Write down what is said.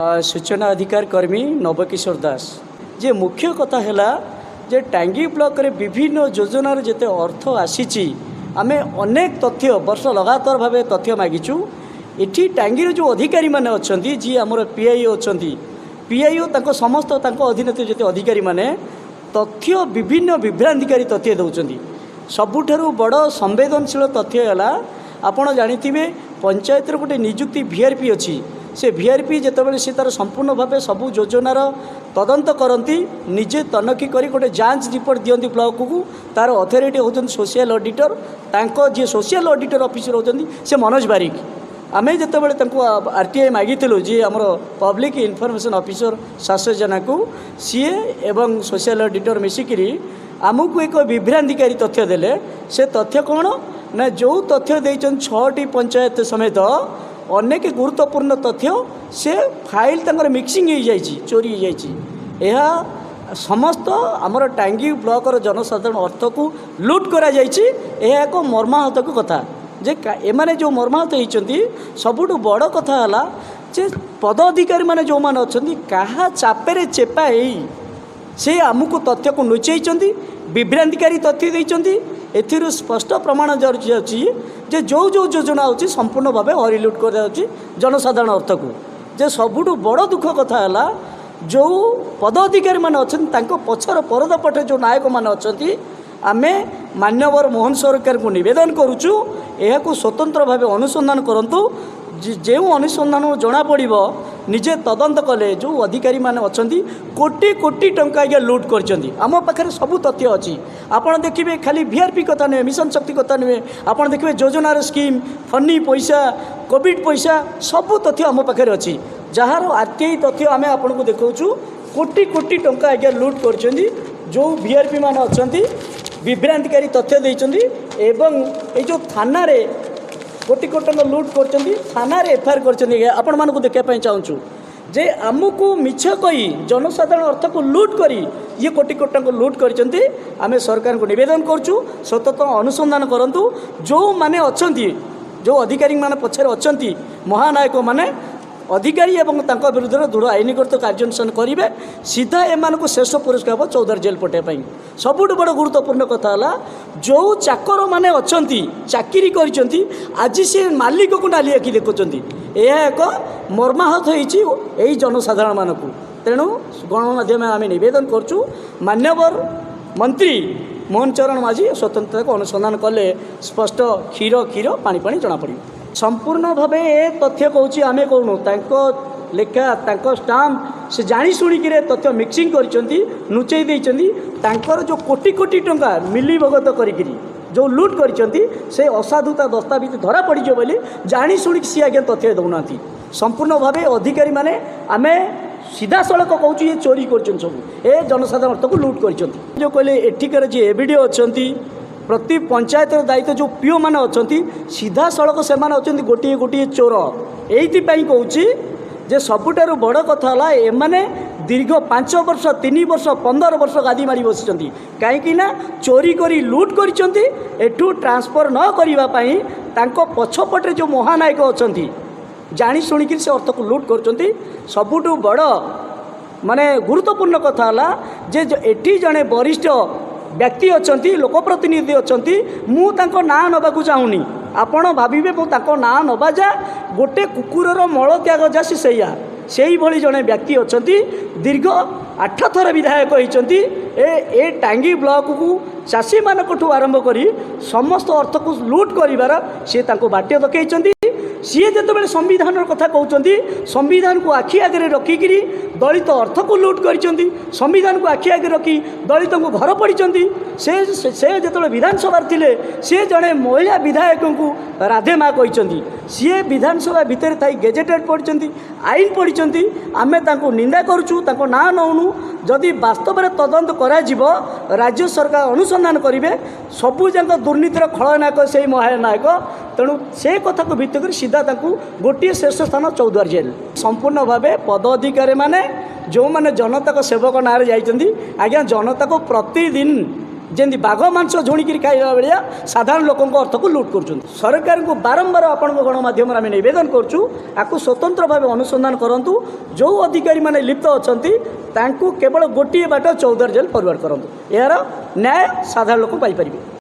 सूचना अधिकार कर्मी नवकिशोर दास जे मुख्य कथा है जे टांगी ब्लॉक रे विभिन्न योजनार जिते अर्थ आसी आमे अनेक तथ्य वर्ष लगातार भाव तथ्य मागिचु। एठी टांगी जो अधिकारी माने अछंती जी आमर पीआईओ अछंती पीआईओ तांको समस्त तांको अधीनते जिते अधिकारी माने तथ्य विभिन्न विभ्रांतिकारी तथ्य दौरान सबुठारु बड़ संवेदनशील तथ्य है आपण जानिथिबे पंचायत गोटे नियुक्ति वीआरपी अच्छी से वीआरपी जितेबाला सी तार संपूर्ण भाव सबू योजनार तदंत करती निजे तनखी कर गोटे जांच रिपोर्ट दियंती ब्लॉक को तार अथॉरिटी होती सोशल ऑडिटर तांको जी सोशल ऑडिटर ऑफिसर होती से मनोज बारिक आमे जितेबाला आरटीआई मागिलु जी आमर पब्लिक इनफॉरमेशन ऑफिसर शासजना को सीए एवं सोशल ऑडिटर मिसिकी आमको एक विभ्रांतिकारी तथ्य देले से तथ्य कौन ना जो तथ्य देइछन 6टी पंचायत समेत अनेक गुरुत्वपूर्ण तथ्य से फाइल तंकर मिक्सिंग हो जाइए चोरी हो जाइए समस्त आमर टांगी ब्लॉकर जनसाधारण अर्थ को लुट करा जाइए एक मर्माहतक कथा जे एमाने जो मर्माहत होती सबुठ बड़ कथा है जे पद अधिकारी माने जो माने अछंती कहा चापेरे चेपा से आमको तथ्य को लुचेई विभ्रांतिकारी तथ्य देइछंती एथिरु स्पष्ट प्रमाण जाऊँगी जे जो जो योजना होची संपूर्ण भाव हरिलुट कर जनसाधारण अर्थ को जे सबुठ बड़ दुख कथा है जो पद अधिकारी माने अछंती तांको पछर परदा पटे जो नायक माने अछंती आमे मान्यवर मोहन सरकार को निवेदन करुचु यह स्वतंत्र भाव अनुसंधान करंतु जो अनुसंधान जना पड़ो निजे तदंत कले जो अधिकारी माने अछंती कोटी कोटी टंका आज्ञा लुट करछंती आम पाखे सबू तथ्य अच्छी आपड़ देखिए खाली वीआरपी कथा नुहे मिशन शक्ति कथा नुहे आपड़ देखिए योजनार स्कीम फनी पैसा कोविड पैसा सबू तथ्य आम पाखे अच्छी जार आरटीआई तथ्य आम आपन को देखा कोटी कोटी टंका आज्ञा लुट करछंती जो वीआरपी माने अछंती विभ्रांतिकारी तथ्य देइछंती एवं ए जो थाना रे कोटी कोटी टंका लुट करछंती थाना रे एफआईआर करछंती आपण मान को देखा चाहूँ जे आमको मिछ कही जनसाधारण अर्थ को लुट करी ये कोटी कोटी टंका लुट करछंती आमे सरकार को निवेदन करछु स्वतंत्र अनुसंधान करंतु जो माने अछंती जो अधिकारी माने पछरे अछंती महानायक माने अधिकारी एवं तांका विरुद्ध दृढ़ आईनगत कार्यानुष्ठान करेंगे सीधा एम को श्रेष्ठ पुरस्कार हम 14 जेल पठाई सबुठ बड़ गुरुत्वपूर्ण कथा है जो चाकर मैंने अच्छा चाकरी कर आज सी मालिक को नाली आखि देखुं यह एक मर्माहत होती जनसाधारण मानक तेणु गणमाध्यम आम नवेदन करुँ मान्यवर मंत्री मोहन चरण माझी स्वतंत्रता को अनुसंधान कले स्पष्ट क्षीर क्षीर पानी पानी जना पड़ संपूर्ण भाव ए तथ्य कहूँ आमे कहूँ लेखा स्टाम्प से जानी शुणिक तथ्य मिक्सिंग नुचई देकर जो कोटी कोटी टंका मिलीभगत करी जो लुट करछंती से असाधुता दस्तावेज धरा पड़ बोली जानी शुणिक सी आज्ञा तथ्य दौना संपूर्ण भाव अधिकारी माने आमे सीधा सड़क कहूँ ये चोरी कर सब ए जनसाधारण अर्थ को लुट कर जो कहले एठिकार जी एविडियो अच्छी प्रति पंचायत दायित्व जो पीओ मैंने अच्छा सीधा सड़क से गोटे गोटे चोर ये कहूँ जे सबुठारु बड़ कथा है एमाने दीर्घ 5 वर्ष 3 वर्ष 15 वर्ष गादी मारी बसी कहीं चोरी करी लुट करू ट्रांसफर न करने पछपटे जो महानायक अच्छा जानी शुणिक से अर्थ को लुट कर सबुठ बड़ माने गुरुत्वपूर्ण कथा है जे एठी जड़े वरिष्ठ व्यक्ति अच्छा लोकप्रतिनिधि अच्छा मुझे ना नवाक चाहूनी आपण भाविबे मु ताको ना नवा जा गोटे कुकुरर मल त्याग जा से भली जड़े व्यक्ति अच्छा दीर्घ 8 थर विधायक होती ए टांगी ब्लॉक को चाषी मानक आरंभ कर समस्त अर्थ को लुट कर सी बाट्य देखते सी जो संविधान कथा कहते संविधान को आखि आगे रखिक दलित अर्थ को लुट कर संविधान को आखि आगे रखी दलित को घर पड़ी से जो विधानसभा थे सी जड़े महिला विधायक को राधे माँ कहते सी विधानसभा भितर थी गेजेटेड पढ़ी आईन पढ़ी आम निंदा करुचु ना नौनु जदि वास्तव में तदंत कर राज्य सरकार अनुसंधान करेंगे सबूक दुर्नीतिर खलनायक से महानायक तेणु से कथा को भित्ति कर सीधा गोटे श्रेष्ठ स्थान 14 जेल संपूर्ण भाव पद अधिकारी माने जो माने जनता को सेवक नारे जाइछंती आज्ञा जनता को प्रतिदिन जेमती बाघ मांस झुणिकी खाइबा भाया साधारण लोक अर्थ को लुट कर सरकार को बारंबार आपण गणमाध्यम आम नवेदन करूँ आपको स्वतंत्र भाव अनुसंधान करूँ जो अधिकारी माने लिप्त अच्छा केवल गोटे बाट 14 जेल फरवर्ड करूँ यार न्याय साधारण लोक पाइपर।